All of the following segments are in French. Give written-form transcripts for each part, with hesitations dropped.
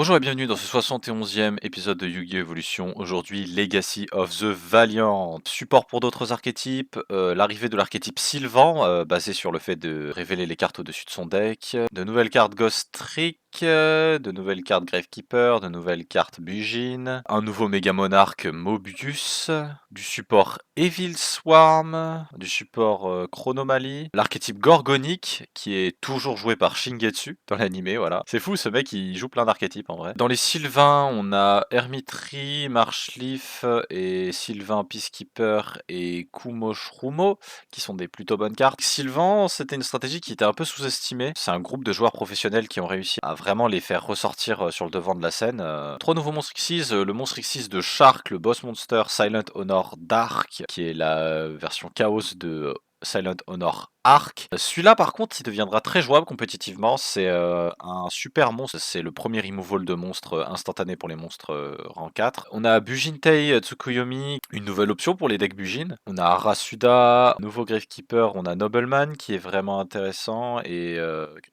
Bonjour et bienvenue dans ce 71e épisode de Yu-Gi-Oh! Evolution. Aujourd'hui, Legacy of the Valiant. Support pour d'autres archétypes, l'arrivée de l'archétype Sylvan, basé sur le fait de révéler les cartes au-dessus de son deck, de nouvelles cartes Ghost Trick, de nouvelles cartes Gravekeeper, de nouvelles cartes Bujin, un nouveau Méga Monarque Mobius, du support Evil Swarm, du support Chronomalie, l'archétype Gorgonic, qui est toujours joué par Shingetsu dans l'animé, voilà. C'est fou, ce mec, il joue plein d'archétypes en vrai. Dans les Sylvains, on a Hermitry, Marshleaf et Sylvain Peacekeeper et Kumo Shrumo, qui sont des plutôt bonnes cartes. Sylvan, c'était une stratégie qui était un peu sous-estimée. C'est un groupe de joueurs professionnels qui ont réussi à vraiment les faire ressortir sur le devant de la scène. Trois nouveaux monstres Xyz, le monstre Xyz de Shark, le boss monster Silent Honor Dark, qui est la version chaos de Silent Honor Arc. Celui-là, par contre, il deviendra très jouable compétitivement. C'est un super monstre. C'est le premier removal de monstre instantané pour les monstres rang 4. On a Bujintei Tsukuyomi, une nouvelle option pour les decks Bujin. On a Arasuda, nouveau Gravekeeper. On a Nobleman qui est vraiment intéressant et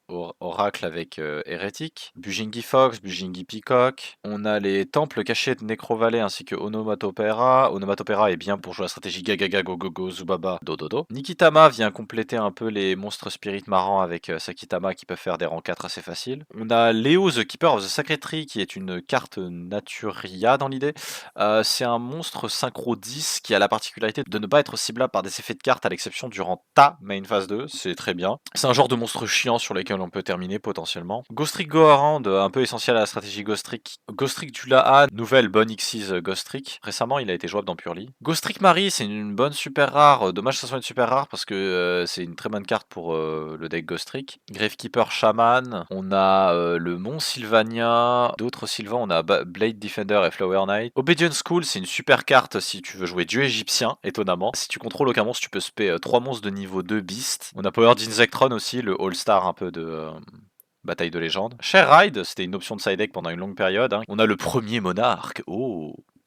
Oracle avec Hérétique. Bujingi Fox, Bujingi Peacock. On a les temples cachés de Necrovalley ainsi que Onomatopera. Onomatopera est bien pour jouer la stratégie Gagaga Go Go Go Zubaba Dododo. Nikitama vient compléter un peu les monstres spirit marrants avec Sakitama qui peuvent faire des rangs 4 assez faciles. On a Leo the Keeper of the Sacred Tree qui est une carte Naturia dans l'idée. C'est un monstre synchro 10 qui a la particularité de ne pas être ciblable par des effets de cartes à l'exception durant ta main phase 2, c'est très bien. C'est un genre de monstre chiant sur lesquels on peut terminer potentiellement. Ghost Trick Goharand, un peu essentiel à la stratégie Ghost Trick. Ghost Trick Dulahan, nouvelle bonne Xyz Ghost Trick. Récemment il a été jouable dans Purely. Ghost Trick Marie, c'est une bonne super rare, dommage que ça soit une super rare parce que c'est une très bonne carte pour le deck Ghost Trick. Gravekeeper Shaman, on a le Mont Sylvania, d'autres Sylvans, on a Blade Defender et Flower Knight. Obedience School, c'est une super carte si tu veux jouer dieu égyptien, étonnamment. Si tu contrôles aucun monstre, tu peux spé 3 monstres de niveau 2 Beast. On a Powered Insectron aussi, le All-Star un peu de bataille de légende. Share Ride, c'était une option de side deck pendant une longue période. On a le premier monarque,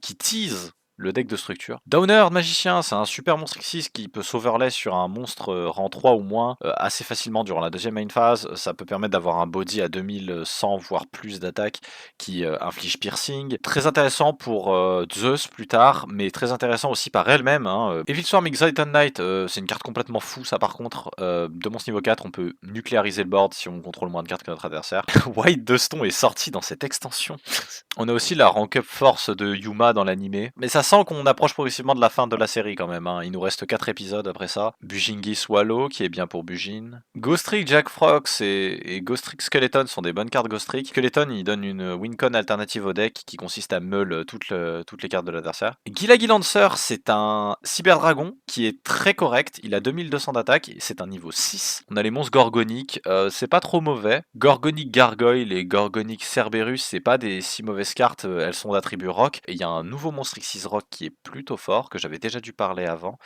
qui tease le deck de structure. Downer, magicien, c'est un super monstre Xyz qui peut s'overlay sur un monstre rang 3 ou moins assez facilement durant la deuxième main phase. Ça peut permettre d'avoir un body à 2100 voire plus d'attaque qui inflige piercing. Très intéressant pour Zeus plus tard, mais très intéressant aussi par elle-même. Evil Swarm Excited Knight, c'est une carte complètement fou ça par contre. De monstre niveau 4, on peut nucléariser le board si on contrôle moins de cartes que notre adversaire. White Duston est sorti dans cette extension. On a aussi la rank up force de Yuma dans l'animé, mais ça sent qu'on approche progressivement de la fin de la série quand même. Il nous reste 4 épisodes après ça. Bujingi Swallow, qui est bien pour Bujin. Ghost Trick Jack Frox et Ghost Trick Skeleton sont des bonnes cartes Ghost Trick. Skeleton, il donne une wincon alternative au deck qui consiste à meule toutes les cartes de l'adversaire. Gilagi Lancer, c'est un cyberdragon qui est très correct. Il a 2200 d'attaque, c'est un niveau 6. On a les monstres Gorgoniques, c'est pas trop mauvais. Gorgonic Gargoyle et Gorgonic Cerberus, c'est pas des si mauvaises cartes, elles sont d'attribut rock. Et il y a un nouveau monstre Xyz rock qui est plutôt fort, que j'avais déjà dû parler avant,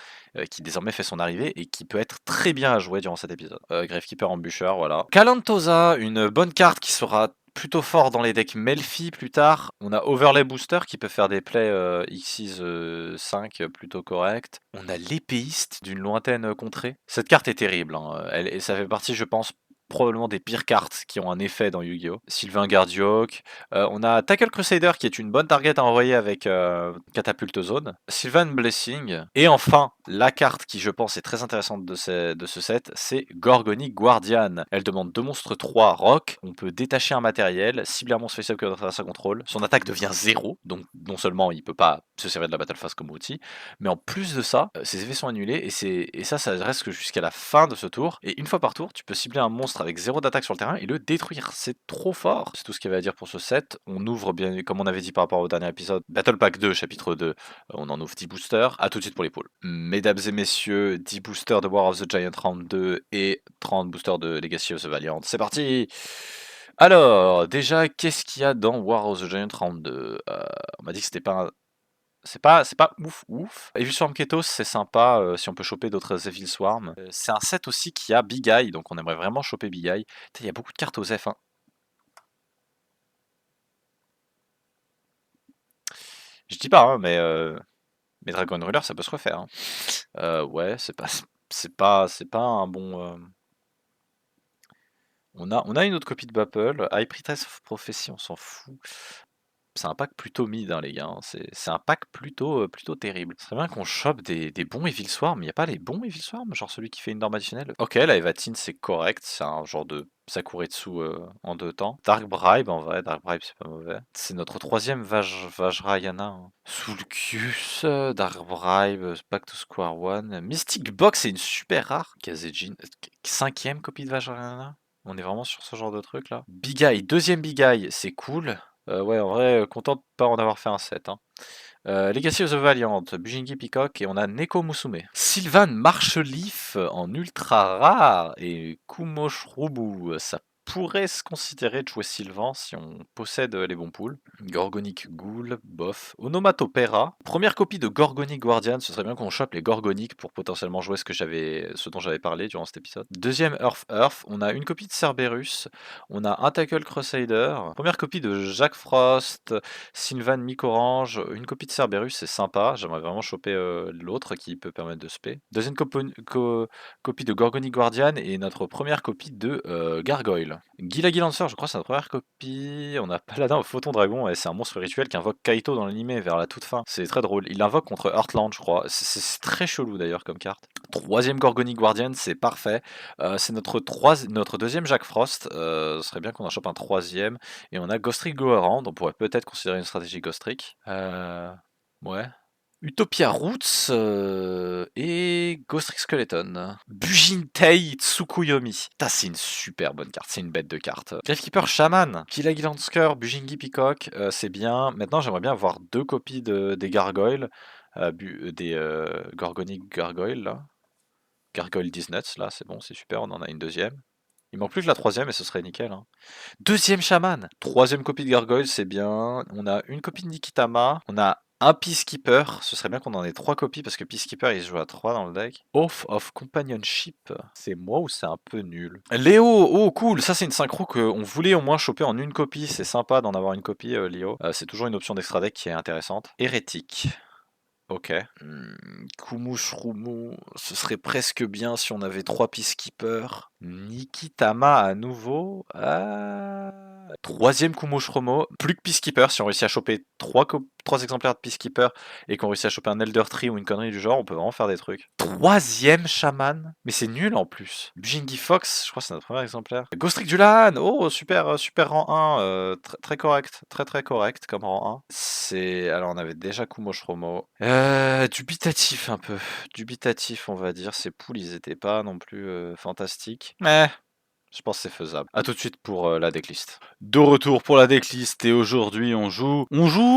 qui désormais fait son arrivée et qui peut être très bien à jouer durant cet épisode. Gravekeeper Embûcheur, voilà. Kalantosa, une bonne carte qui sera plutôt fort dans les decks Melfi plus tard. On a Overlay Booster qui peut faire des plays Xyz 5 plutôt corrects. On a l'épéiste d'une lointaine contrée. Cette carte est terrible, et ça fait partie, je pense, probablement des pires cartes qui ont un effet dans Yu-Gi-Oh! Sylvain Gardiok. On a Tackle Crusader qui est une bonne target à envoyer avec Catapulte Zone. Sylvan Blessing. Et enfin, la carte qui je pense est très intéressante de ce set, c'est Gorgonic Guardian. Elle demande 2 monstres 3 rock. On peut détacher un matériel, cibler un monstre face-up que notre adversaire contrôle. Son attaque devient 0, donc non seulement il peut pas se servir de la Battle Phase comme outil, mais en plus de ça, ses effets sont annulés et ça reste que jusqu'à la fin de ce tour. Et une fois par tour, tu peux cibler un monstre avec 0 d'attaque sur le terrain et le détruire. C'est trop fort. C'est tout ce qu'il y avait à dire pour ce set. On ouvre bien, comme on avait dit par rapport au dernier épisode, Battle Pack 2, chapitre 2. On en ouvre 10 boosters. À tout de suite pour les poules. Mesdames et messieurs, 10 boosters de War of the Giant Round 2 et 30 boosters de Legacy of the Valiant. C'est parti! Alors, déjà, qu'est-ce qu'il y a dans War of the Giant Round 2? On m'a dit que c'était pas c'est pas ouf. Evil Swarm Ketos, c'est sympa si on peut choper d'autres Evil Swarm. C'est un set aussi qui a Big Eye, donc on aimerait vraiment choper Big Eye. Il y a beaucoup de cartes aux F, hein. Je dis pas, hein, mais Dragon Ruler, ça peut se refaire, hein. Ouais, c'est pas un bon... On a une autre copie de Bapple. High Priestess of Prophecy, on s'en fout. C'est un pack plutôt mid, hein, les gars, hein. C'est un pack plutôt terrible. Ce serait bien qu'on chope des bons Evil Swarm. Il n'y a pas les bons Evil Swarm, genre celui qui fait une norme additionnelle. Ok, la Evatine c'est correct, c'est un genre de Sakuretsu en 2 temps. Dark Bribe, en vrai, Dark Bribe c'est pas mauvais. C'est notre troisième Vajrayana, hein. Soulcus, Dark Bribe, Back to Square One. Mystic Box c'est une super rare. Kazejin, 5ème copie de Vajrayana. On est vraiment sur ce genre de truc là. Big Eye, deuxième Big Eye, c'est cool. Ouais, en vrai, content de pas en avoir fait un set, hein. Legacy of the Valiant, Bujingi Peacock et on a Neko Musume. Sylvan Marshleaf en ultra rare et Kumoshrubu, ça pourrait se considérer de jouer Sylvan si on possède les bons pools. Gorgonic Ghoul, bof. Onomatopera, première copie de Gorgonic Guardian, ce serait bien qu'on chope les Gorgonic pour potentiellement jouer ce dont j'avais parlé durant cet épisode. Deuxième Earth, on a une copie de Cerberus, on a un Tackle Crusader, première copie de Jack Frost, Sylvan Micorange, une copie de Cerberus, c'est sympa. J'aimerais vraiment choper l'autre qui peut permettre de spé. Deuxième copie de Gorgonic Guardian et notre première copie de Gargoyle. Gilagi Lancer, je crois que c'est notre première copie. On a Paladin au Photon Dragon et c'est un monstre spirituel qui invoque Kaito dans l'animé vers la toute fin. C'est très drôle. Il l'invoque contre Heartland, je crois. C'est très chelou d'ailleurs comme carte. Troisième Gorgonic Guardian, c'est parfait. C'est notre deuxième Jack Frost. Ce serait bien qu'on en chope un troisième. Et on a Ghost Trick Goerand, on pourrait peut-être considérer une stratégie Ghost Trick. Ouais. Utopia Roots et Ghost Trick Skeleton. Bujintei Tsukuyomi. C'est une super bonne carte, c'est une bête de carte. Gravkeeper Shaman, Kilagi Lansker, Bujingi Peacock, c'est bien. Maintenant, j'aimerais bien avoir 2 copies des gargoyles, des Gorgonic Gargoyles, là. Gargoyle Disnuts, là, c'est bon, c'est super, on en a une deuxième. Il manque plus que la troisième et ce serait nickel, hein. Deuxième chaman, troisième copie de Gargoyle, c'est bien. On a une copie de Nikitama, on a un Peacekeeper, ce serait bien qu'on en ait 3 copies parce que Peacekeeper il se joue à 3 dans le deck. Oath of Companionship, c'est moi ou c'est un peu nul? Léo, oh cool, ça c'est une synchro qu'on voulait au moins choper en une copie, c'est sympa d'en avoir une copie, Léo. C'est toujours une option d'extra deck qui est intéressante. Hérétique. Ok. Kumu, ce serait presque bien si on avait 3 Peacekeepers. Nikitama à nouveau. Troisième Kumu, plus que Peacekeeper. Si on réussit à choper 3 exemplaires de Peacekeeper et qu'on réussit à choper un Elder Tree ou une connerie du genre, on peut vraiment faire des trucs. Troisième Shaman. Mais c'est nul en plus. Bujingi Fox, je crois que c'est notre premier exemplaire. Ghost Trick Dulan. Oh, super, super rang 1. Très correct. Très correct comme rang 1. Alors, on avait déjà Kumo. Dubitatif un peu. Dubitatif, on va dire. Ces poules, ils étaient pas non plus fantastiques. Mais je pense que c'est faisable. A tout de suite pour la decklist. De retour pour la decklist et aujourd'hui on joue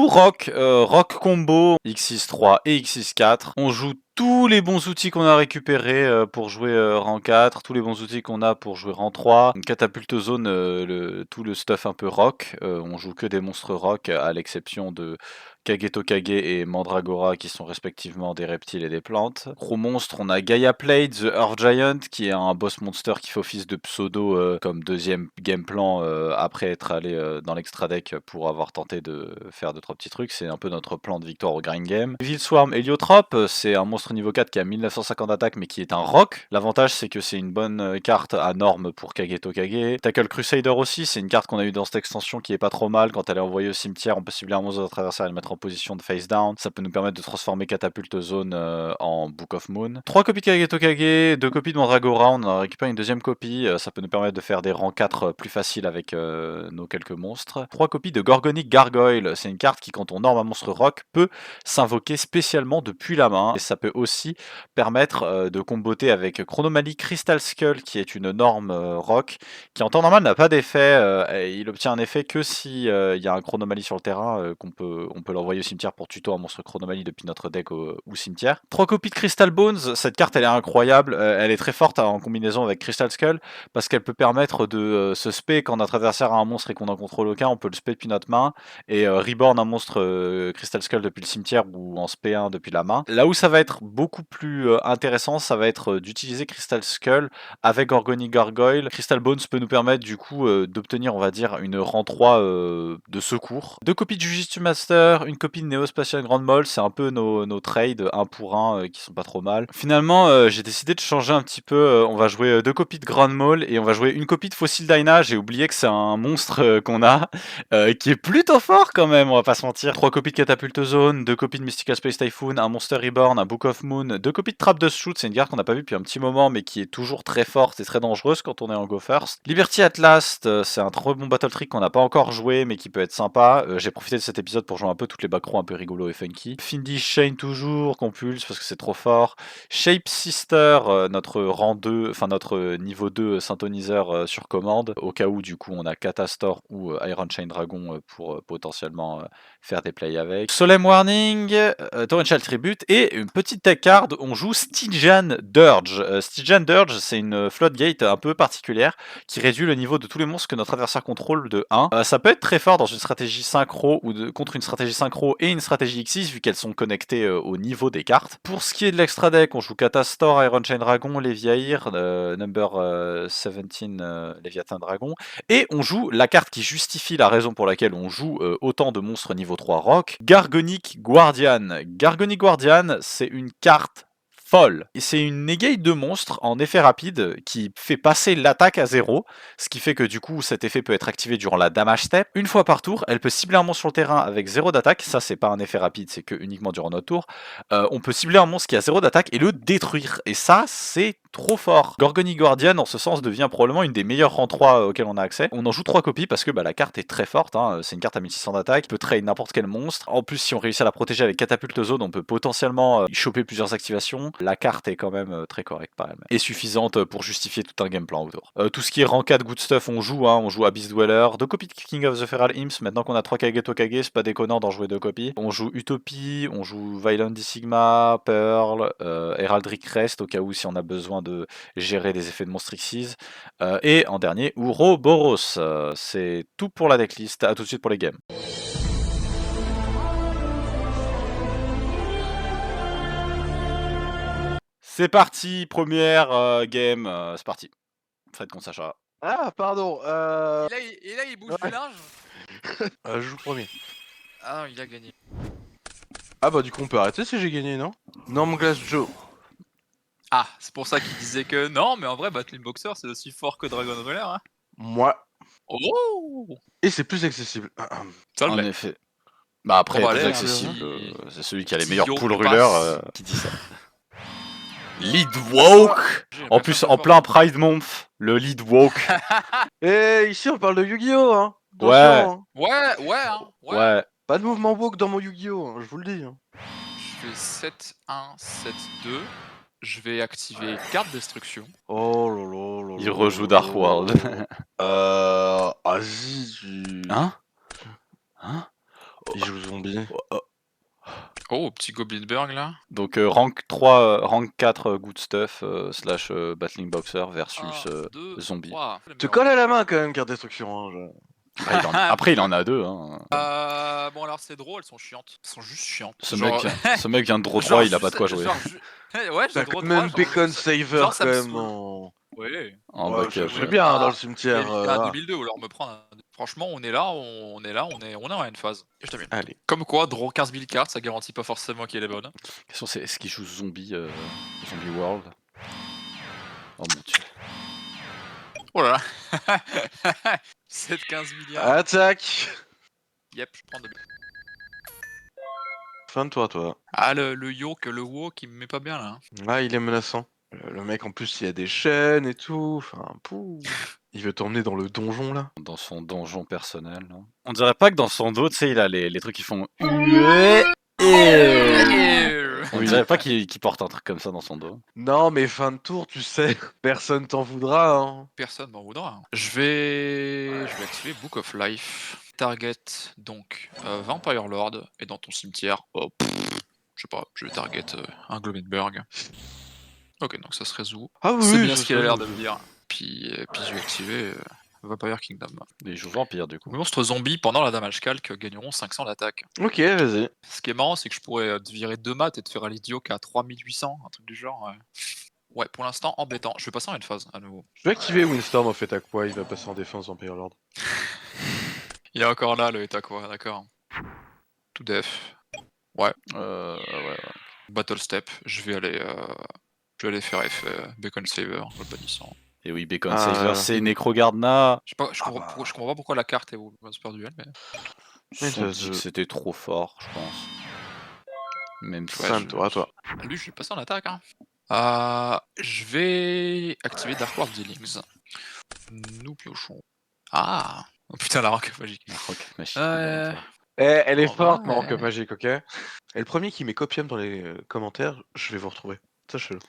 Rock, Rock Combo X6-3 et X6-4. On joue tous les bons outils qu'on a récupérés pour jouer rang 4, tous les bons outils qu'on a pour jouer rang 3. Une catapulte zone, tout le stuff un peu rock. On joue que des monstres rock à l'exception de Kagetokage et Mandragora qui sont respectivement des reptiles et des plantes. Gros monstre, on a Gaia Plate, The Earth Giant qui est un boss monster qui fait office de pseudo comme deuxième game plan après être allé dans l'extra deck pour avoir tenté de faire 2-3 petits trucs. C'est un peu notre plan de victoire au grind game. Evil Swarm Heliotrope, c'est un monstre niveau 4 qui a 1950 d'attaque mais qui est un rock. L'avantage c'est que c'est une bonne carte à norme pour Kagetokage. Tackle Crusader aussi, c'est une carte qu'on a eu dans cette extension qui est pas trop mal. Quand elle est envoyée au cimetière, on peut cibler un monstre de notre adversaire et le mettre en position de face down. Ça peut nous permettre de transformer Catapulte Zone en Book of Moon. 3 copies de Kagetokage, 2 copies de Mandragora, on a récupéré une deuxième copie. Ça peut nous permettre de faire des rangs 4 plus faciles avec nos quelques monstres. 3 copies de Gorgonic Gargoyle, c'est une carte qui quand on norme un monstre rock peut s'invoquer spécialement depuis la main. Et ça peut aussi permettre de comboter avec Chronomalie Crystal Skull qui est une norme rock qui en temps normal n'a pas d'effet. Il obtient un effet que si il y a un Chronomalie sur le terrain on peut l'envoyer au cimetière pour tuto un monstre Chronomalie depuis notre deck ou cimetière. 3 copies de Crystal Bones, cette carte elle est incroyable, elle est très forte en combinaison avec Crystal Skull parce qu'elle peut permettre de se spé quand notre adversaire a un monstre et qu'on en contrôle aucun, on peut le spé depuis notre main et reborn un monstre Crystal Skull depuis le cimetière ou en spé 1 depuis la main. Là où ça va être beaucoup plus intéressant, ça va être d'utiliser Crystal Skull avec Gorgony Gargoyle. Crystal Bones peut nous permettre du coup d'obtenir, on va dire, une rang 3 de secours. 2 copies de Jujutsu Master, une copie de Neo-Spatial Grand Mall, c'est un peu nos trades 1 pour 1 qui sont pas trop mal. Finalement, j'ai décidé de changer un petit peu, on va jouer 2 copies de Grand Mall et on va jouer une copie de Fossil Dyna. J'ai oublié que c'est un monstre qu'on a, qui est plutôt fort quand même, on va pas se mentir. 3 copies de Catapulte Zone, 2 copies de Mystical Space Typhoon, un Monster Reborn, un Book of Moon, 2 copies de Trap Dust Shoot, c'est une carte qu'on n'a pas vue depuis un petit moment mais qui est toujours très forte et très dangereuse quand on est en Go First. Liberty at Last, c'est un très bon battle trick qu'on n'a pas encore joué mais qui peut être sympa. J'ai profité de cet épisode pour jouer un peu toutes les backrows un peu rigolos et funky. Findy Shane toujours, Compulse parce que c'est trop fort. Shape Sister, notre rang 2, enfin notre niveau 2 synthoniseur sur commande, au cas où du coup on a Catastor ou Iron Chain Dragon pour potentiellement faire des plays avec. Solemn Warning, Torrential Tribute et une petite tech card, on joue Stygian Dirge. Stygian Dirge, c'est une floodgate un peu particulière qui réduit le niveau de tous les monstres que notre adversaire contrôle de 1. Ça peut être très fort dans une stratégie synchro ou contre une stratégie synchro et une stratégie X6 vu qu'elles sont connectées au niveau des cartes. Pour ce qui est de l'extra deck, on joue Catastor, Iron Chain Dragon, Leviair, number 17 Léviathan Dragon, et on joue la carte qui justifie la raison pour laquelle on joue autant de monstres niveau 3 rock, Gargonic Guardian. Gargonic Guardian, c'est une carte folle. Et c'est une negate de monstre en effet rapide qui fait passer l'attaque à 0, ce qui fait que du coup cet effet peut être activé durant la damage step. Une fois par tour, elle peut cibler un monstre sur le terrain avec 0 d'attaque, ça c'est pas un effet rapide, c'est que uniquement durant notre tour. On peut cibler un monstre qui a 0 d'attaque et le détruire, et ça c'est trop fort. Gorgony Guardian en ce sens devient probablement une des meilleures rangs 3 auxquelles on a accès. On en joue 3 copies parce que la carte est très forte, hein. C'est une carte à 1600 d'attaque, qui peut trade n'importe quel monstre. En plus si on réussit à la protéger avec Catapulte Zone, on peut potentiellement y choper plusieurs activations. La carte est quand même très correcte par elle-même, et suffisante pour justifier tout un game plan autour. Tout ce qui est rang 4 good stuff on joue Abyss Dweller, 2 copies de King of the Feral Imps, maintenant qu'on a 3 Kage Tokage, c'est pas déconnant d'en jouer 2 copies. On joue Utopie, on joue Violent Sigma, Pearl, Heraldric Crest au cas où si on a besoin de gérer des effets de Monster Xyz, et en dernier Ouroboros. C'est tout pour la decklist, à tout de suite pour les games. C'est parti, première game, c'est parti. Fred contre Sacha. Ah, pardon. Et là, il bouge Ouais. du linge. Je joue premier. Ah non, il a gagné. Ah bah du coup on peut arrêter si j'ai gagné, non? Norm Glass Joe. Ah, c'est pour ça qu'il disait que non, mais en vrai, Battling Boxer, c'est aussi fort que Dragon Roller. Hein. Moi. Oh, Et c'est plus accessible. ça En l'est. effet. Bah après, Bon, bah, plus allez, accessible, c'est celui qui a les Petit meilleurs yo pull passe. rullers qui dit ça. Lead Woke. En plus, en plein Pride Month, le Lead Woke. Et ici on parle de Yu-Gi-Oh! Hein. Ouais. Attention, hein. Ouais. Pas de mouvement woke dans mon Yu-Gi-Oh! Hein, je vous le dis. Hein. Je fais 7-1, 7-2. Je vais activer carte destruction. Oh lolo. Il rejoue Dark World. Vas-y, tu... Hein? Il joue zombie. Oh, petit Goblinberg là. Donc rank 3, rank 4 good stuff slash Battling Boxer versus 1, 2, zombie. 3. Te colle à la main quand même, carte destruction. Hein, Après, il en a 2. Hein. Bon, alors ces draws, elles sont chiantes. Elles sont juste chiantes. Ce mec vient de draw 3, Genre, il a pas de quoi jouer. Ouais, j'ai T'as draw quand même 3, Bacon Saver genre, ça quand me même saoule. en... Oui. En Ouais, backup. c'est bien dans le cimetière. Il y a un 2002, ou alors me prendre un... Franchement, on est en une phase. Je t'amène. Allez. Comme quoi, draw 15 000 cartes, ça garantit pas forcément qu'elle est bonne. La question c'est est-ce qu'il joue Zombie World? Oh mon dieu. Oh là là. 7-15 milliards. Attaque. Yep, je prends de... Fin de toi. Ah, le yoke, le wok, il me met pas bien là. Ah, il est menaçant. Le mec, en plus, il y a des chaînes et tout. Enfin, pouh. Il veut t'emmener dans le donjon, là. Dans son donjon personnel. Hein. On dirait pas que dans son dos, tu sais, il a les trucs qui font... On dirait pas qu'il porte un truc comme ça dans son dos. Non, mais fin de tour, tu sais, personne t'en voudra, hein. Personne m'en voudra. Je vais activer Book of Life. Target, donc, Vampire Lord. Et dans ton cimetière, je sais pas, je vais target un Globenberg. Ok, donc ça se résout. Ah oui, C'est bien ça ce qu'il a se l'air de résout. me dire. Puis je vais activer Vampire Kingdom. Il joue vampire du coup. Les monstres zombies pendant la damage calque gagneront 500 d'attaque. Ok, vas-y. Ce qui est marrant, c'est que je pourrais te virer 2 maths et te faire à l'idiot qui a 3800, un truc du genre. Ouais, pour l'instant, embêtant. Je vais passer en une phase à nouveau. Je vais activer Windstorm en fait à quoi il va passer en défense Vampire Lord. Il est encore là, le état quoi, d'accord. Tout def. Ouais, Ouais. Battle Step. Je vais aller faire effet Beacon Saver, le bannissant. Et oui, Bacon Ah, Saver, c'est Necrogardna. Je sais pas, je comprends pas pourquoi la carte est au Super Duel, mais. Ils se sont ça dit se- que c'était trop fort, je pense. Même si. Ouais, Sam, tour à toi. Lui, je vais passer en attaque. Hein. Je vais activer Dark World Dealings. Nous piochons. Ah oh, putain, la rank magique. La rock machine. Euh, Elle est En forte, vrai, ma rank magique, ok? Et le premier qui met copium dans les commentaires, je vais vous retrouver. Sachez-le.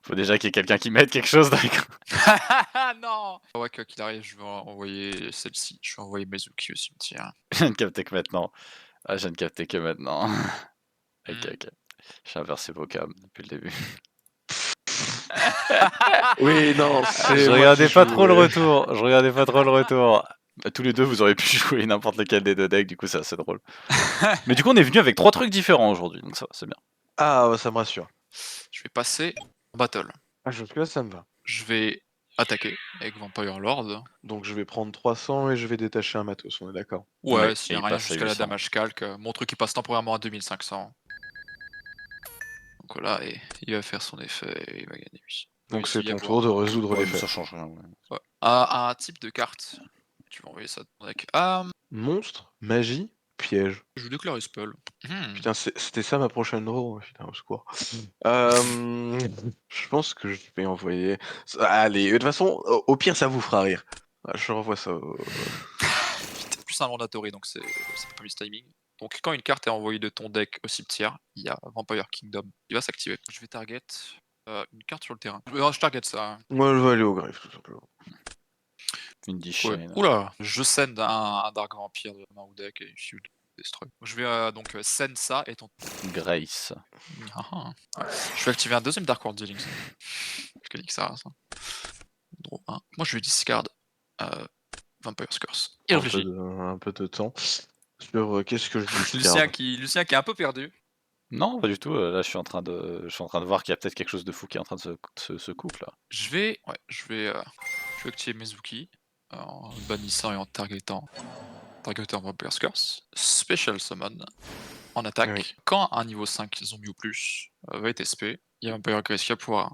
Faut déjà qu'il y ait quelqu'un qui mette quelque chose, d'accord. non. Ouais, quoi qu'il arrive, je vais envoyer celle-ci. Je vais envoyer Mezuki au cimetière. Je viens de capter que maintenant. Ah, je viens de capter que maintenant. Ok. J'ai inversé vos cams depuis le début. Oui, non, c'est. Je moi regardais qui pas joue, trop le retour. Je regardais pas trop le retour. Bah, tous les deux, vous auriez pu jouer n'importe lequel des deux decks, du coup, c'est assez drôle. Mais du coup, on est venu avec 3 trucs différents aujourd'hui, donc ça va, c'est bien. Ah, ça me rassure. Je vais passer en battle. Ah, jusque-là, ça me va. Je vais attaquer avec Vampire Lord. Donc je vais prendre 300 et je vais détacher un matos, on est d'accord. Ouais, Ouais, s'il et n'y a il rien passe à jusqu'à la 800. damage calque. Mon truc il passe temporairement à 2500. Donc là, il va faire son effet et il va gagner lui. Donc Il c'est doit y ton avoir- tour de résoudre Ouais, mais l'effet. ça change rien. Ouais. Ouais. Un type de carte. Tu vas envoyer ça dans ton deck. Monstre, magie, piège. Je déclare spell. Putain, c'était ça ma prochaine draw. Putain, au secours. Je pense que je vais envoyer. Allez, de toute façon, au pire, ça vous fera rire. Je renvoie ça. C'est plus un mandatory, donc c'est pas mis timing. Donc quand une carte est envoyée de ton deck au cimetière, il y a Vampire Kingdom. Il va s'activer. Je vais target une carte sur le terrain. Je target ça. Hein. Moi, je vais aller au griffe, tout simplement. Une Ouais. chaîne. Oula, je send un Dark Vampire de ma main au deck et je destroy. Je vais donc send ça et ton. Grace. Ah, ah. Ouais. Je vais activer un deuxième Dark World Dealings. Je connais que ça. Draw 1. Moi je vais discard Vampire's Curse. Il réfléchit. Un peu de temps. Sur qu'est-ce que je dis Lucien qui est un peu perdu. Non, pas du tout. Là, je suis en train de voir qu'il y a peut-être quelque chose de fou qui est en train de se couple là. Je vais activer Mezuki en bannissant et en targetant Vampire's Curse. Special Summon en attaque. Oui. Quand un niveau 5 zombie ou plus va être SP, il y a Vampire Grace qui va pouvoir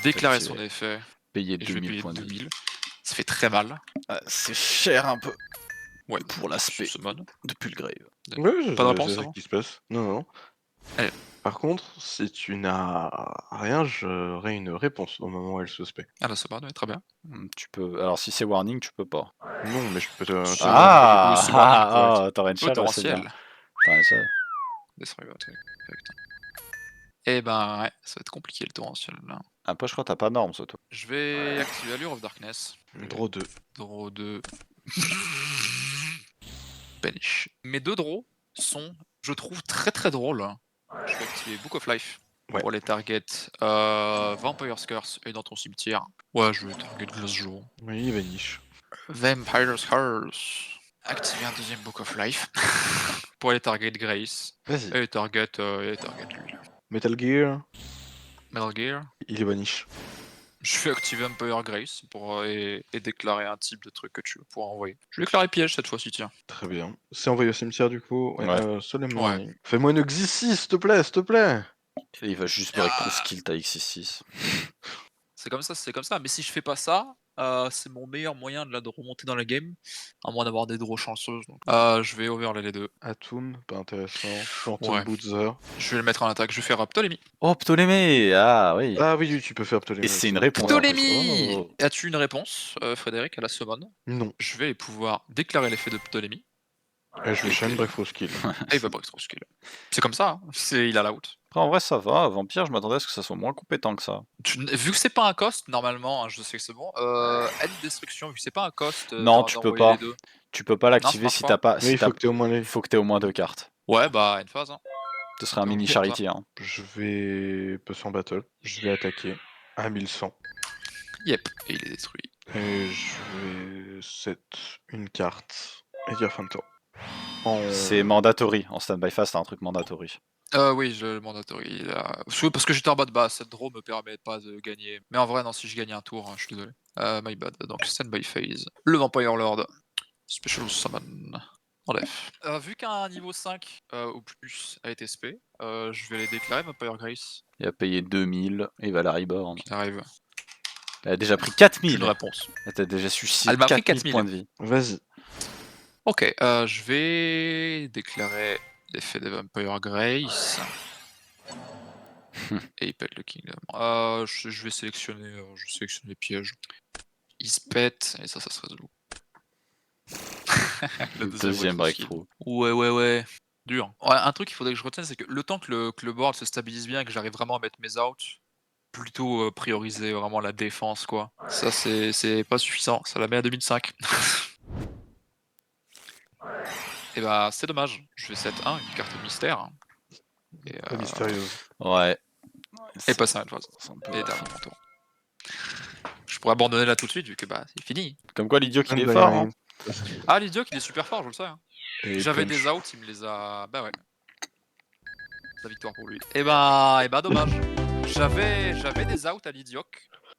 déclarer son effet Payer et je vais 2000 payer points de vie. 2000. Ça fait très mal. C'est cher un peu. Ouais, Pour l'aspect Summon. de Pulgrave. Ouais, Pas de réponse, c'est c'est ça bon qui se passe. Non. Allez. Par contre, si tu n'as rien, j'aurai une réponse au moment où elle se spé. Ah, la Summon, ouais, très bien. Tu peux. Alors, si c'est warning, tu peux pas. Non, mais je peux te. Ah, c'est warning, correct. torrential, ouais, c'est bien. Potentiel. Torrential. Destroy, ouais, correct. Eh ben, ouais, ça va être compliqué le torrentiel là. Après, je crois que t'as pas norme, ce tour. Je vais activer Allure of Darkness. Draw 2. Draw 2. Banish. Mes deux draws sont, je trouve, très très drôles. Je vais activer Book of Life Ouais. pour les targets Vampire's Curse et dans ton cimetière. Ouais, je vais target Glass Jour. Oui, Vanish. Vampire's Curse. Activer un deuxième Book of Life pour les target Grace Vas-y. et target lui. Metal Gear, Metal Gear. il est Vanish. Je vais activer Vampire Grace pour, et déclarer un type de truc que tu veux pouvoir envoyer. Je vais déclarer piège cette fois-ci, tiens. Très bien. C'est envoyé au cimetière du coup. Ouais. Solemn Ouais. Warning. Fais-moi une Xyz, s'il te plaît, s'il te plaît. Et il va juste break ton skill, ta X6. C'est comme ça. Mais si je fais pas ça, c'est mon meilleur moyen de remonter dans la game, à moins d'avoir des draws chanceuses. Donc. Je vais overlay les deux. Atum, pas intéressant. Phantom Ouais. Boozer. Je vais le mettre en attaque. Je vais faire Ptolémie. Oh, Ptolémée. Ah oui. Ah oui, tu peux faire Ptolémée. Et c'est une aussi. réponse. Ptolémie. Oh. As-tu une réponse, Frédéric, à la summon? Non. Je vais pouvoir déclarer l'effet de Ptolémie. Et je vais chaîne Breakfast Skill. Et il va break through skill. C'est comme ça, hein. Il a l'out. Après, en vrai, ça va. Vampire, je m'attendais à ce que ça soit moins compétent que ça. Vu que c'est pas un cost, normalement, hein, je sais que c'est bon. Aide destruction, vu que c'est pas un cost. Non, tu peux pas. Tu peux pas l'activer marche si pas. t'as pas. Mais Si il faut que t'aies au moins les. faut que t'aies au moins 2 cartes. Ouais, bah, une phase. Hein. Ce serait un Donc, mini ça. charity. Hein. Je vais passer en battle. Je vais attaquer à 1100. Yep, et il est détruit. Et je vais set une carte et dire fin de tour. C'est mandatory. En standby phase, t'as un truc mandatory. Oui, je le mandatory là. Parce que j'étais en bas de base, cette draw me permet pas de gagner. Mais en vrai, non, si je gagne un tour, je suis désolé. My bad. Donc, standby phase. Le Vampire Lord. Special Summon. Enlève. Vu qu'un niveau 5 ou plus a été SP, je vais les déclarer Vampire Grace. Il a payé 2000 et Valor Reborn. Qui arrive. Elle a déjà pris Une 4000. réponse. Elle t'a déjà suicidé Elle m'a pris 4000 4000. points de vie. Vas-y. Ok, je vais déclarer l'effet des Vampire Grace. Et il pète le Kingdom. Je vais sélectionner, les pièges. Il se pète, et ça se résout. Le deuxième breakthrough. Ouais. Dur. Ouais, un truc qu'il faudrait que je retienne, c'est que le temps que le board se stabilise bien et que j'arrive vraiment à mettre mes outs, plutôt prioriser vraiment la défense, quoi. Ça, c'est pas suffisant. Ça la met à 2005. Et bah, c'est dommage. Je vais set 1, une carte mystère. Et, Pas mystérieuse. Ouais. et passer à une phase. C'est un peu- Et terminer mon tour. Je pourrais abandonner là tout de suite, vu que bah, c'est fini. Comme quoi l'idiot qu'il est Undying. fort. Hein. Ah, l'idiot, il est super fort, je le sais. Hein. Et J'avais punch. des outs, il me les a. Bah ouais. La victoire pour lui. Et bah, dommage. J'avais des outs à l'idiot.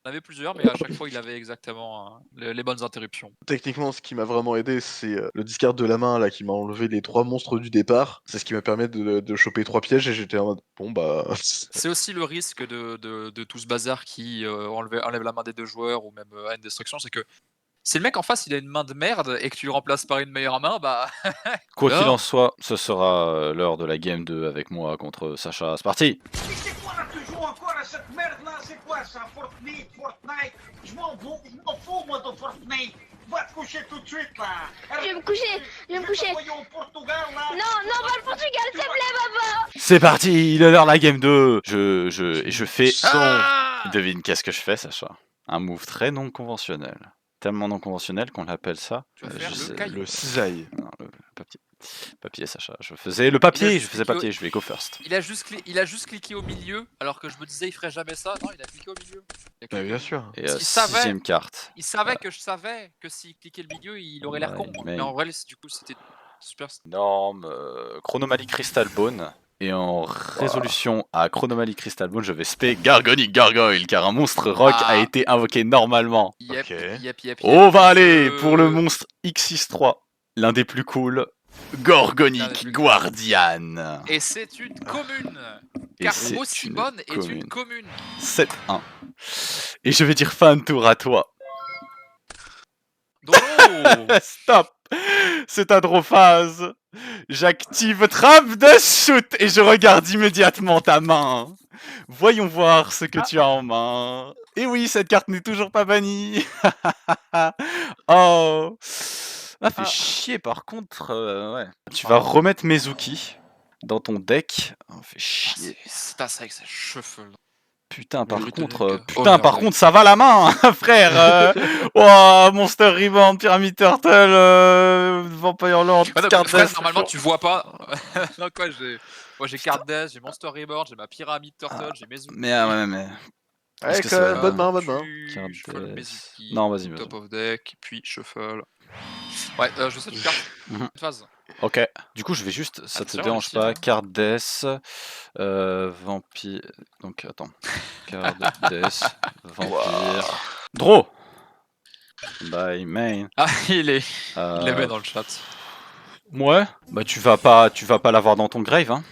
J'en avais plusieurs, mais à chaque fois, il avait exactement les bonnes interruptions. Techniquement, ce qui m'a vraiment aidé, c'est le discard de la main là qui m'a enlevé les 3 monstres du départ. C'est ce qui m'a permis de choper 3 pièges et j'étais en mode bon bah. C'est aussi le risque de tout ce bazar qui enlève la main des deux joueurs ou même a une destruction, c'est que si le mec en face il a une main de merde et que tu le remplaces par une meilleure main, bah. Quoi qu'il Non. en soit, ce sera l'heure de la game 2 avec moi contre Sacha. C'est parti. Et c'est quoi là, tu joues encore à cette merde là? C'est quoi ça? Fortnite? Je m'en fous moi de Fortnite. Va te coucher tout de suite là. Je vais me coucher, je vais me coucher. Au Portugal là. Non, pas le Portugal, s'il te plaît, papa. C'est parti. Il est l'heure de la game 2. Je fais. Ah Devine qu'est-ce que je fais, Sacha. Un move très non conventionnel. Tellement non conventionnel qu'on l'appelle ça. Tu vas faire le caillou. Le cisaille. Non, le papier. Papier, Sacha. Je faisais le papier, Il a je faisais juste papier, je vais go first. Il a juste cliqué au milieu, alors que je me disais il ferait jamais ça. Non, il a cliqué au milieu. Il a Bah, cliqué. bien sûr. Et Parce qu'il savait- sixième carte. Il savait que je savais que s'il cliquait le milieu, il aurait l'air Ouais, con. mais- Mais en vrai, du coup, c'était super. Norme, Chronomalie Crystal Bone. Et en résolution à Chronomalie Crystal Bone, je vais spé Gargonic Gargoyle, car un monstre rock Ah. a été invoqué normalement. Yep, Ok. yep. On va aller pour le monstre X63, l'un des plus cool, L'un des Gorgonic plus cool. Guardian. Et c'est une commune. Et Car c'est aussi une bonne est commune. une commune. 7-1. Et je vais dire fin de tour à toi. Dodo. Stop. C'est ta phase. J'active Trap de Shoot et je regarde immédiatement ta main. Voyons voir ce que tu as en main. Et oui, cette carte n'est toujours pas bannie. Oh. Ah, fait chier par contre. Ouais. Tu vas remettre Mezuki dans ton deck. Oh, fait chier. C'est assez avec sa shuffle. Putain, par Mérite contre, le deck. Oh, merde. ça va la main, hein, frère. Oh, Monster Reborn, Pyramid Turtle, Vampire Lord, Ah non, carte frère, death. normalement tu vois pas. Non, quoi, j'ai Card Death, j'ai Monster Reborn, j'ai ma Pyramid Turtle, j'ai Mezuki. Mais ah ouais, mais. Avec que ça va bonne main. Card Shuffle death. Mezuki, Non, vas-y, top vas-y. of deck, puis shuffle. Ouais, je sais une carte. Mhm. Phase. Ok. Du coup, je vais juste, ça te tiens, dérange aussi, pas, hein. Card Death, Vampire. Donc, attends. Card Death, Vampire. Draw. By main. Ah, il les met Euh, dans le chat. Ouais. Bah, tu vas pas l'avoir dans ton grave, hein.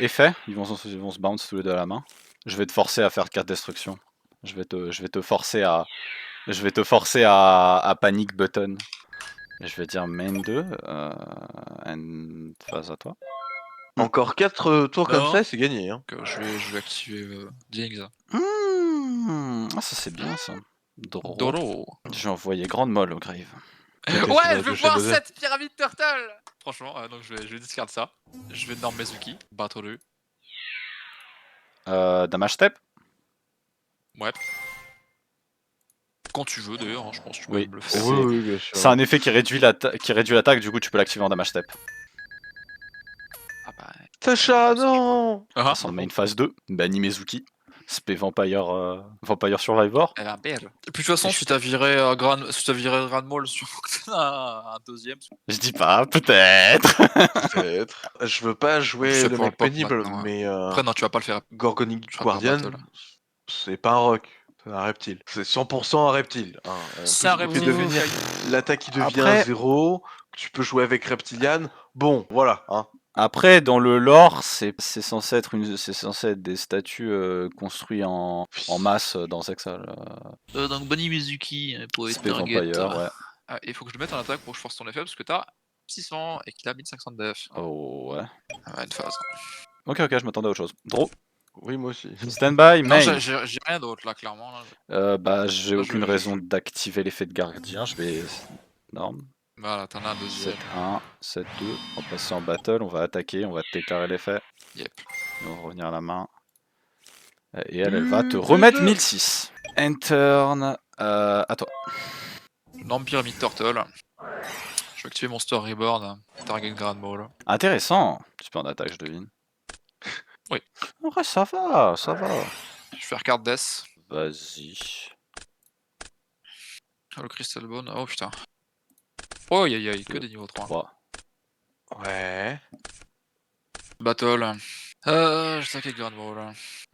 Effet, ils vont se bounce tous les deux à la main. Je vais te forcer à faire 4 destructions. Je vais te forcer à panic button. Et je vais dire main 2, and phase à toi. Encore 4 tours comme Non. ça et c'est gagné. Hein. Donc, je vais activer Dings. Ah, ça c'est bien ça. Draw. Doro. J'ai envoyé grande molle au grave. Peut-être qu'il Ouais, va je veux toucher voir le deuxième. cette Pyramid Turtle. Franchement, donc je vais discard ça. Je vais norme Mezuki, battre 2. Damage step. Ouais. Quand tu veux d'ailleurs, hein, je pense que tu peux Oui. même le faire. C'est- Oui, bien sûr. C'est un effet qui réduit l'attaque, du coup tu peux l'activer en damage step. Ah bah. Sacha, non. Ah, Sans main phase 2, banni Mezuki. Spé Vampire, Vampire Survivor. Elle est un père. Et puis de toute façon, si t'as viré Grand Maul sur un deuxième, Je dis pas, peut-être. Peut-être. Je veux pas Je jouer sais le pour le mec pop pénible, maintenant, ouais. mais après non, tu vas pas le faire. Gorgonic Je serai pas en Guardian, battle. c'est pas un rock, c'est un reptile. C'est 100% un reptile. Hein. C'est un Tout ce qui reptile. fait devenir l'attaque qui devient Après- 0, tu peux jouer avec Reptilian. Bon, voilà. Hein. Après, dans le lore, c'est censé être des statues construits en masse dans Hexal. Donc Bonnie Mizuki pour Spé Vampire, ouais. Ah, il faut que je le mette en attaque pour que je force ton effet parce que t'as 600 et qu'il a 1500 de def. Oh, ouais. Ah ouais, une phase. Ok, je m'attendais à autre chose. Draw. Oui, moi aussi. Stand by, Non, main. j'ai rien d'autre là, clairement. Là. Bah, j'ai Là, aucune je- raison d'activer l'effet de gardien. Je vais. Norme. Voilà, t'en as un deuxième. 7-1, 7-2. On va passer en battle, on va attaquer, on va te déclarer l'effet. Yep. Et on va revenir à la main. Et elle va te remettre 1006. End turn. À toi. Norme Pyramid Turtle. Je vais activer Monster Reborn. Target Grand Maul. Intéressant. Super en attaque, je devine. Oui. En vrai, ça va, ça va. Je vais faire carte Death. Vas-y. Oh, le Crystal Bone. Oh putain. Oh, aïe, que des niveaux 3. 3. Ouais. Battle. Je taquais Grand Maul.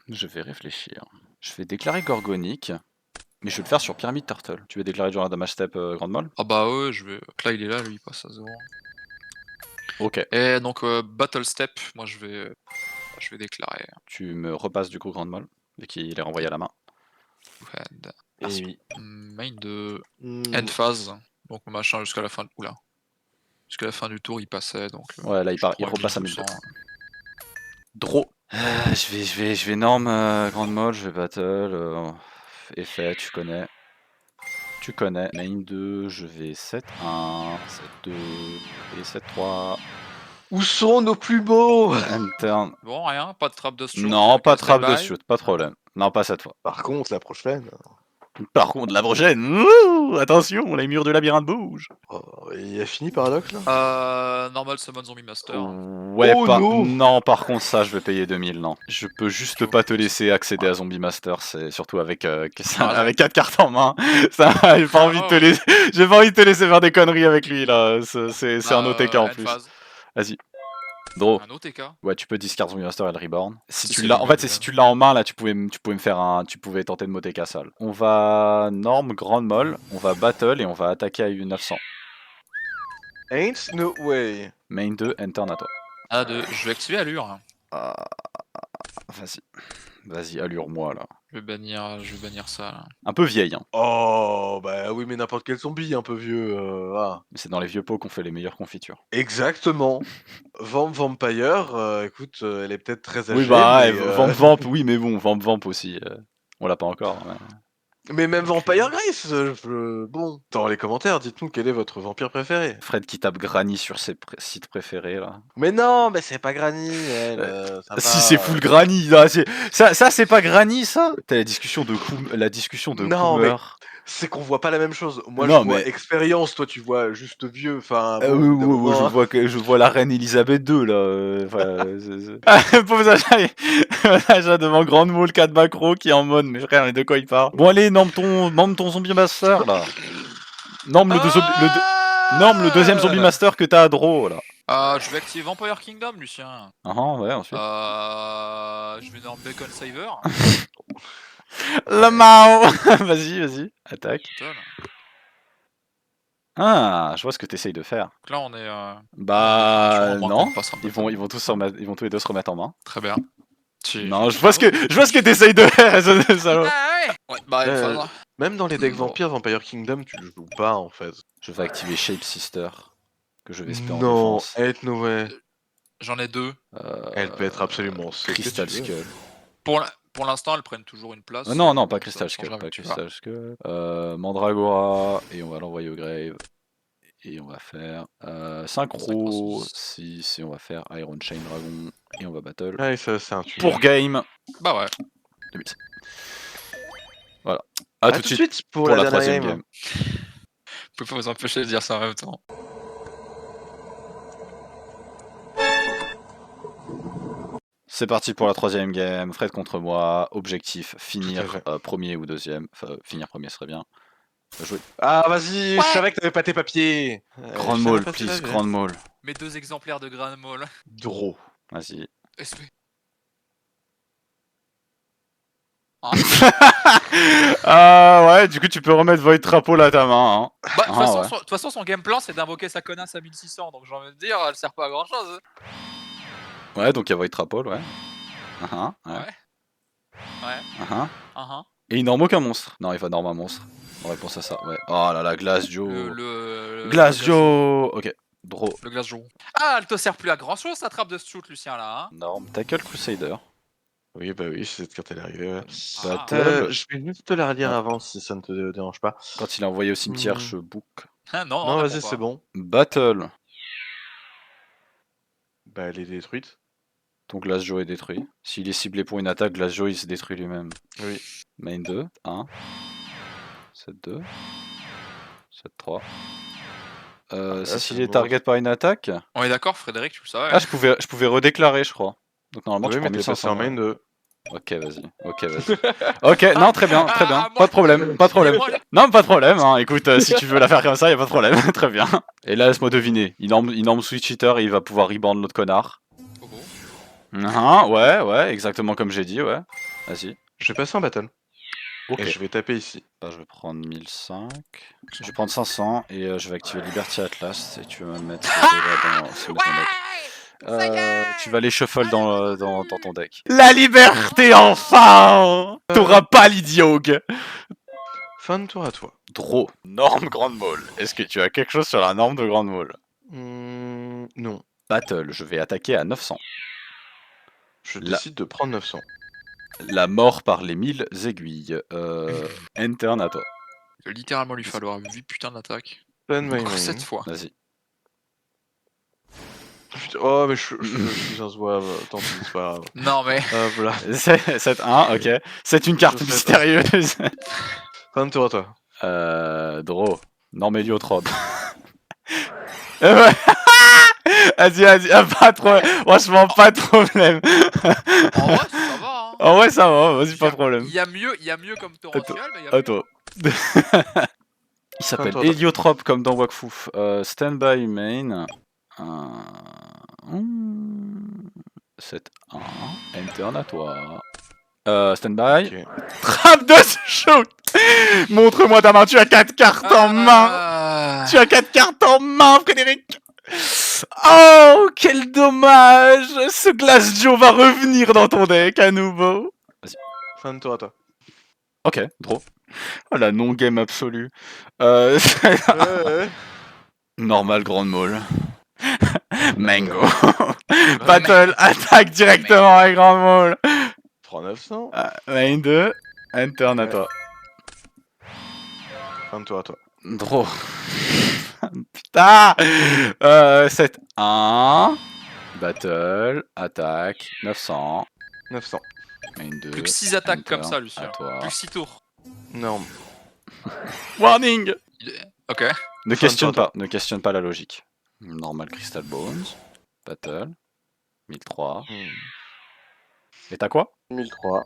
Je vais réfléchir. Je vais déclarer Gorgonique. Mais je vais le faire sur Pyramid Turtle. Tu veux déclarer genre un damage step Grande Molle? Ah bah ouais, je vais. Là, il est là, lui, il passe à 0. Ok. Et donc, Battle Step, moi je vais déclarer. Tu me repasses du coup Grande Molle, vu qu'il est renvoyé à la main. Hand. Et oui. Main de Hmm. End Phase. Donc, le machin jusqu'à la fin. Oula. Jusqu'à la fin du tour, il passait. Donc, Ouais, là il, il repasse à 1200. Draw. Je vais norme Grande Molle, je vais battle. Effet, tu connais. Tu connais. Main 2, je vais 7-1, 7-2 et 7-3. Où sont nos plus beaux? Interne. Bon, rien, pas de trappe de shoot. Non, pas de trappe de stand-by. shoot, pas de problème. Non, pas cette fois. Par contre, la prochaine. Par contre, la prochaine, attention, les murs de labyrinthe bougent. Oh, il a fini Paradox là? Normal Summon Zombie Master. Ouais, Oh pas. non. Non, par contre, ça, je vais payer 2000, non. Je peux juste Faut- pas te laisser accéder à Zombie Master, c'est surtout avec, Voilà. avec 4 cartes en main. Ça, j'ai pas envie de te laisser. J'ai pas envie de te laisser faire des conneries avec lui là. C'est un OTK en End plus. phase. Vas-y. Draw. Un OTK. Ouais, tu peux discard Zombie Master et le Reborn. Si Si tu c'est l'as, lui, en fait, ouais. si tu l'as en main là, tu pouvais me faire tu pouvais tenter de Moteka seul. On va norme grande molle, on va battle et on va attaquer à U900. Ain't no way. Main 2, end turn à toi. Je vais activer Allure. Vas-y. Vas-y, allure-moi là. Je vais bannir ça là. Un peu vieille, hein. Oh, bah oui, mais n'importe quel zombie un peu vieux. Ah. Mais c'est dans les vieux pots qu'on fait les meilleures confitures. Exactement. Vampire, écoute, elle est peut-être très âgée. Oui, bah, mais, Vamp, oui, mais bon, Vamp aussi. On l'a pas encore. Ouais. mais même Vampire Grace, bon. Dans les commentaires, dites-nous quel est votre vampire préféré. Fred qui tape Granny sur ses sites préférés là. Mais non, mais c'est pas Granny, elle. ça Si va, c'est full Granny, là, ça c'est pas Granny ça. T'as la discussion de Non, mais couleur. c'est qu'on voit pas la même chose. Moi, Non, je vois mais- expérience, toi, tu vois juste vieux. Enfin, bon, Oui, au bout d'un moment, je vois la reine Elisabeth II là. Pauvre Sacha devant Grande Moule 4 macro qui est en mode, mais frère, mais de quoi il parle? Bon, allez, norme ton zombie master là. Norme le deuxième zombie master que t'as à draw là. Je vais activer Vampire Kingdom, Lucien. Ouais, ensuite. Je vais norme Bacon Saver. Le Mao. Vas-y, attaque. Total. Ah, je vois ce que t'essayes de faire. Donc là, on est. Bah je m'en non, rends compte, pas, ça me ils vont tous les deux se remettre en main. Très bien. Non, je vois ce que t'essayes de faire, salaud. Ouais, bah, une phase. même dans les decks Bon. vampires, Vampire Kingdom, tu le joues pas en fait. Je vais activer Shape Sister, que je vais spé en Non, défense. ain't no way. J'en ai deux. Elle peut être absolument ce que Crystal tu veux. Skull. Pour l'instant, elles prennent toujours une place. Non, pas Ça Crystal Skull, changera pas avec, tu vois. Crystal Skull. Mandragora, et on va l'envoyer au grave. Et on va faire Synchro 6, et on va faire Iron Chain Dragon, et on va battle. Ouais, ça, c'est un tueur. Pour game. Bah ouais. 2000. Voilà. À tout de suite pour la dernière troisième game. game. Vous pouvez pas vous empêcher de dire ça en même temps. C'est parti pour la 3e game. Fred contre moi. Objectif, Tout à finir fait. premier ou deuxième. Enfin, finir premier serait bien. Jouer. Ah, vas-y, je savais que t'avais pas tes papiers. Grand Je savais Maul, pas si please, t'avais. Grand Maul. Mes 2 exemplaires de Grand Maul. Draw. Vas-y. SP. Ah ouais, du coup tu peux remettre Void Trapo là à ta main. Hein. Bah, de toute Ah, façon, ouais. de toute façon, son game plan, c'est d'invoquer sa connasse à 1600. Donc j'ai envie de dire, elle sert pas à grand chose. Ouais, donc il y a Void Trapo, ouais. Ouais. Ouais. Et il norme aucun monstre. Non, il va norme un monstre. En réponse à ça, ouais. Oh là là, Glace Joe. Le Glace Joe. Ok, draw. Le glace jaune. Ah, elle te sert plus à grand chose, sa trappe de shoot, Lucien, là. Hein. Norme, tackle Crusader. Oui, bah oui, cette carte elle est arrivée. Ouais. Battle. Je vais juste te la relire Ah. avant si ça ne te dérange pas. Quand il est envoyé au cimetière, Hmm. je book. Ah, non, Non, réponds vas-y, pas. c'est bon. Battle. Bah, elle est détruite. Donc Glace Joe est détruit. S'il est ciblé pour une attaque, Glace Joe il se détruit lui-même. Oui. Main 2, 1. 7-2. 7-3. là, C'est c'est s'il le est moment. target par une attaque. On est d'accord, Frédéric, tu le savais. Ah, je pouvais redéclarer, je crois. Donc normalement, Oui, tu mais prends t'es passé 1500. en main 2. Ok, vas-y. Ok, vas-y. Ok, non, très bien, très bien. Ah, moi- Pas de problème, pas de problème. Moi, Non, pas de problème. Hein. Écoute, si tu veux la faire comme ça, y a pas de problème. Très bien. Et là, laisse-moi deviner. Il norme Switch Cheater et il va pouvoir reborn l'autre connard. Oh, oh. Ouais, exactement comme j'ai dit, ouais. Vas-y. Je vais passer en battle. Ok. Et je vais taper ici. Bah, je vais prendre 1005. Je vais prendre 500 et je vais activer Liberty Atlas et tu vas me mettre ces deux-là dans ton deck. Tu vas les shuffle dans ton deck. La liberté enfin T'auras pas l'idiog. Fin de tour à toi. Draw. Norme Grande Maul. Est-ce que tu as quelque chose sur la norme de Grande Maul? Non. Battle, je vais attaquer à 900. Je La- décide de prendre 900. La mort par les 1000 aiguilles. Interne à toi. Il va littéralement lui falloir 8 putains d'attaques. Plan my Encore main. 7 fois. Vas-y. Putain, oh, mais je suis un zouave. Tant pis, c'est pas grave. Non, mais. Hop là. 7-1, ok. C'est une carte Je sais pas. mystérieuse. Fin de tour à toi. Draw. Norme héliotrope. Ouais. Vas-y, pas trop. Franchement, pas de problème. En vrai, ça va. Hein. En vrai, ça va, vas-y, pas de problème. Il y a mieux comme torrential, mais il y a À mieux. toi. Il s'appelle Attends. héliotrope comme dans Wakfu. Standby main. 7-1. Enter à toi. Standby. Ok. Trappe de shoot. Montre-moi ta main, tu as 4 cartes en main. Ah. Tu as 4 cartes en main, Frédéric. Oh, quel dommage. Ce Glace Joe va revenir dans ton deck à nouveau. Fin de tour à toi. Ok, draw. Oh, la non-game absolue. Ouais. Normal Grande Maul. Mango. Battle, attaque directement avec Grande Maul. 3900. Main 2, interne à Ouais. toi. Fin de tour à toi. Draw. Putain 7-1. Battle, attaque, 900. 900. Main 2. Plus que 6 attaques comme ça, à Lucien. toi. Plus que 6 tours. Norme. Warning. Ok. Ne Fin questionne de tour à pas, ne questionne pas la logique. Normal Crystal Bones. Battle. 1003. Et t'as quoi? 1003.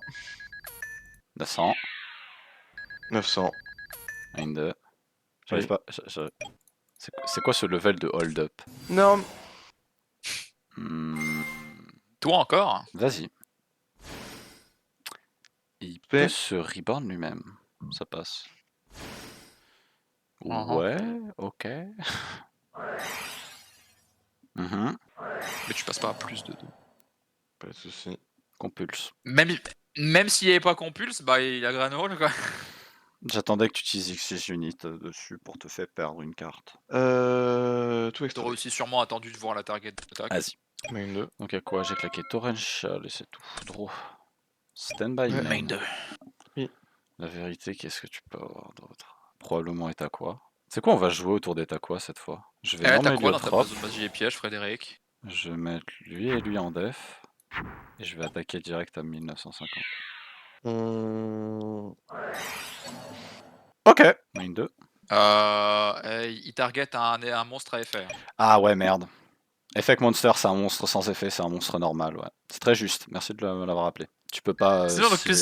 900. 900. Main 2. J'arrive Oui. pas. C'est quoi ce level de hold up? Norme. Toi encore. Vas-y. Il Fais. peut se reborn lui-même. Ça passe. Uh-huh. Ouais, ok. Mais tu passes pas à plus de 2. Pas de soucis. Compulse. Même s'il n'y avait pas compulse, bah il a Granole quoi. J'attendais que tu utilises XG Unit dessus pour te faire perdre une carte. Tout extra. T'aurais aussi sûrement attendu de voir la target d'attaque. Vas-y. Main 2. Donc à quoi? J'ai claqué Torrential et c'est tout. Draw. Standby Ouais. main. 2. La vérité, qu'est-ce que tu peux avoir d'autre? Probablement est à quoi? C'est quoi on va jouer autour d'Eta quoi cette fois? Je vais T'as normer quoi dans ta Héliotrope. base de magie et piège, Frédéric? Je vais mettre lui et lui en def. Et je vais attaquer direct à 1950. Ok. Main 2. Il target un monstre à effet. Ah ouais, merde. Effect Monster, c'est un monstre sans effet, c'est un monstre normal, ouais. C'est très juste, merci de me l'avoir rappelé. Tu peux pas. C'est bon, donc le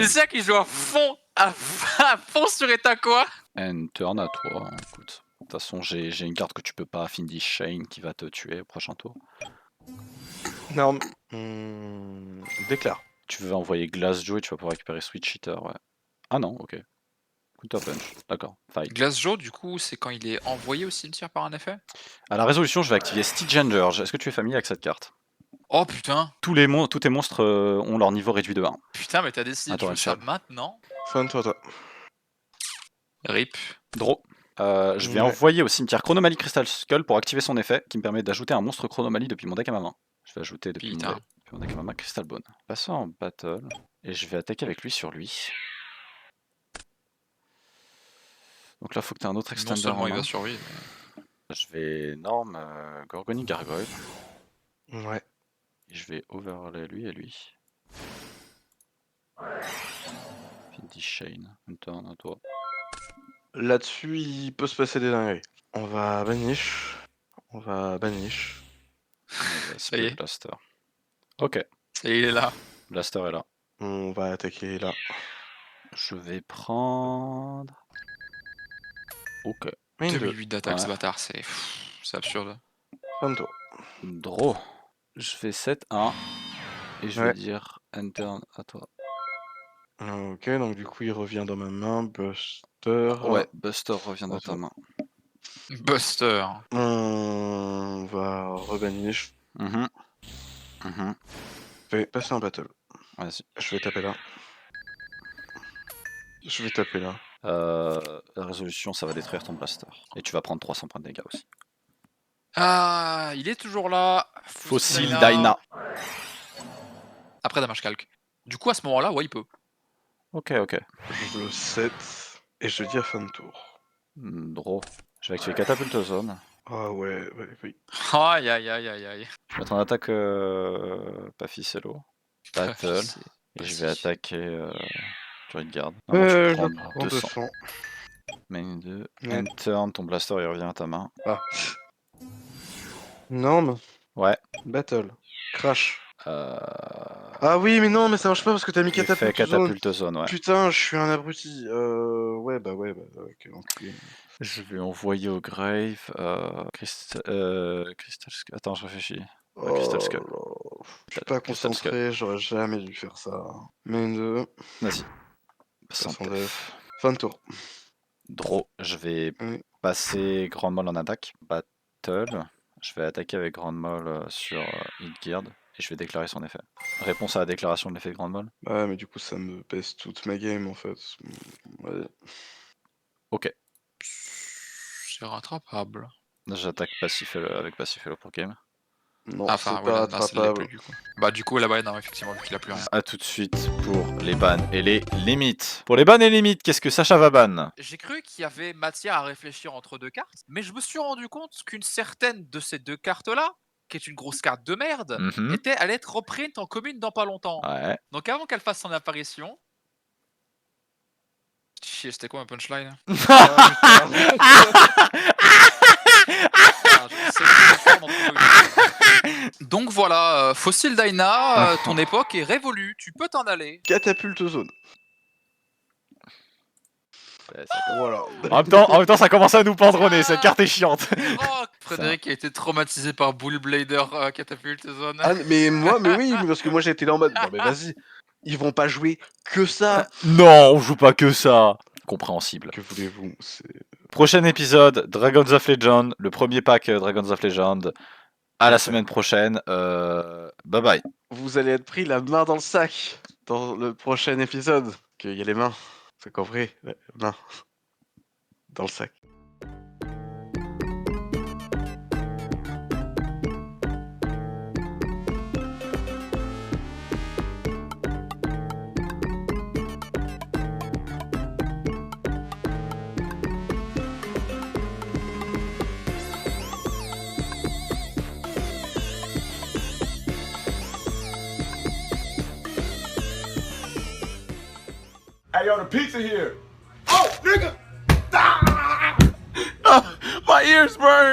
Sia qui joue à fond sur état quoi. And turn à toi, hein, écoute. De toute façon, j'ai une carte que tu peux pas, Finish Shane, qui va te tuer au prochain tour. Norme. Déclare. Tu veux envoyer Glass Joe et tu vas pouvoir récupérer Switch Eater, ouais. Ah non, ok. Counter punch, d'accord. Fight. Glass Joe, du coup, c'est quand il est envoyé au cimetière par un effet. À la résolution, je vais activer Stygiander. Est-ce que tu es familier avec cette carte? Oh putain. Tous tes monstres ont leur niveau réduit de 1. Putain, mais t'as décidé de Attends, jouer ça Richard. maintenant. Fin de toi. Rip. Draw. Je vais envoyer au cimetière Chronomalie Crystal Skull pour activer son effet qui me permet d'ajouter un monstre Chronomalie depuis mon deck à ma main. Je vais ajouter depuis mon deck à ma main Crystal Bone. Passons en battle et je vais attaquer avec lui sur lui. Donc là, faut que tu aies un autre Non extender seulement en il main. va survivre. Je vais norme Gorgony Gargoyle Ouais. et je vais overlay lui et lui. Finish Shane, un turn à toi. Là-dessus, il peut se passer des dingueries. On va banish. Ça y est. Blaster. Ok, Et il est là. Blaster est là. On va attaquer là. Je vais prendre. Ok. 2008 d'attaque, Ouais. ce bâtard, c'est absurde. Fin de tour. Draw. Je fais 7-1 et je vais Ouais. dire enter à toi. Ok, donc du coup, il revient dans ma main. Buster. Ouais, Buster revient dans ta main. Buster. On va rebanish. Mhm. Je vais passer un battle. Vas-y. Je vais taper là. La résolution, ça va détruire ton Blaster. Et tu vas prendre 300 points de dégâts aussi. Ah, il est toujours là. Fossil Dyna. Après damage calque. Du coup, à ce moment-là, ouais, il peut. Ok. Je le set. Et je dis à fin de tour. Draw. Je vais activer Catapulte Zone. Ah ouais, oui. Aïe. Je vais mettre en attaque Paficello. Battle. Et je vais attaquer Druid Guard. Tu Je prends prends 200. Main 2. Ouais. Enter, ton Blaster il revient à ta main. Ah. Norme. Ouais. Battle. Crash. Euh... Ah oui, mais non, mais ça marche pas parce que t'as mis J'ai fait catapulte zone. Catapulte Zone, ouais. Putain, je suis un abruti. Ouais, quel enculé. Je vais envoyer au grave Crystal Skull. Attends, je réfléchis. Crystal Skull. là. Je suis pas Crystal concentré, j'aurais jamais dû faire ça. Main 2. Vas-y. Sans Sans def. Fin de tour. Draw. Je vais Oui. passer Grand Moll en attaque. Battle. Je vais attaquer avec Grand Moll sur Hildgird. Et je vais déclarer son effet. Réponse à la déclaration de l'effet de Grand Moll. Ouais, mais du coup, ça me baisse toute ma game en fait. Ouais. Ok. C'est rattrapable. J'attaque avec Pacifello pour game. Non, Ah, c'est enfin, pas ouais, là, ça l'est attrapable. plus, du coup. Bah, du coup, là-bas, non, effectivement, vu qu'il a plus rien. A tout de suite pour les bans et les limites. Pour les bans et les limites, qu'est-ce que Sacha va ban? J'ai cru qu'il y avait matière à réfléchir entre deux cartes, mais je me suis rendu compte qu'une certaine de ces deux cartes-là, qui est une grosse carte de merde, allait être reprint en commune dans pas longtemps. Ouais. Donc avant qu'elle fasse son apparition... Chier, c'était quoi ma punchline? Donc voilà, Fossil Dyna, ton époque est révolue, tu peux t'en aller. Catapulte zone. Voilà. En même temps, ça commence à nous pendronner, cette carte est chiante. Oh, Frédéric a été traumatisé par Bull Blader Catapulte Zone. Ah, mais oui, parce que moi j'étais là en mode, non mais vas-y, ils vont pas jouer que ça. Non, on joue pas que ça. Compréhensible. Que voulez-vous, Prochain épisode, Dragons of Legend, le premier pack Dragons of Legend. À la semaine prochaine. Bye bye. Vous allez être pris la main dans le sac dans le prochain épisode. Qu'il y a les mains. C'est qu'en vrai, les mains dans le sac. Hey, yo, the pizza here. Oh, nigga! My ears burn.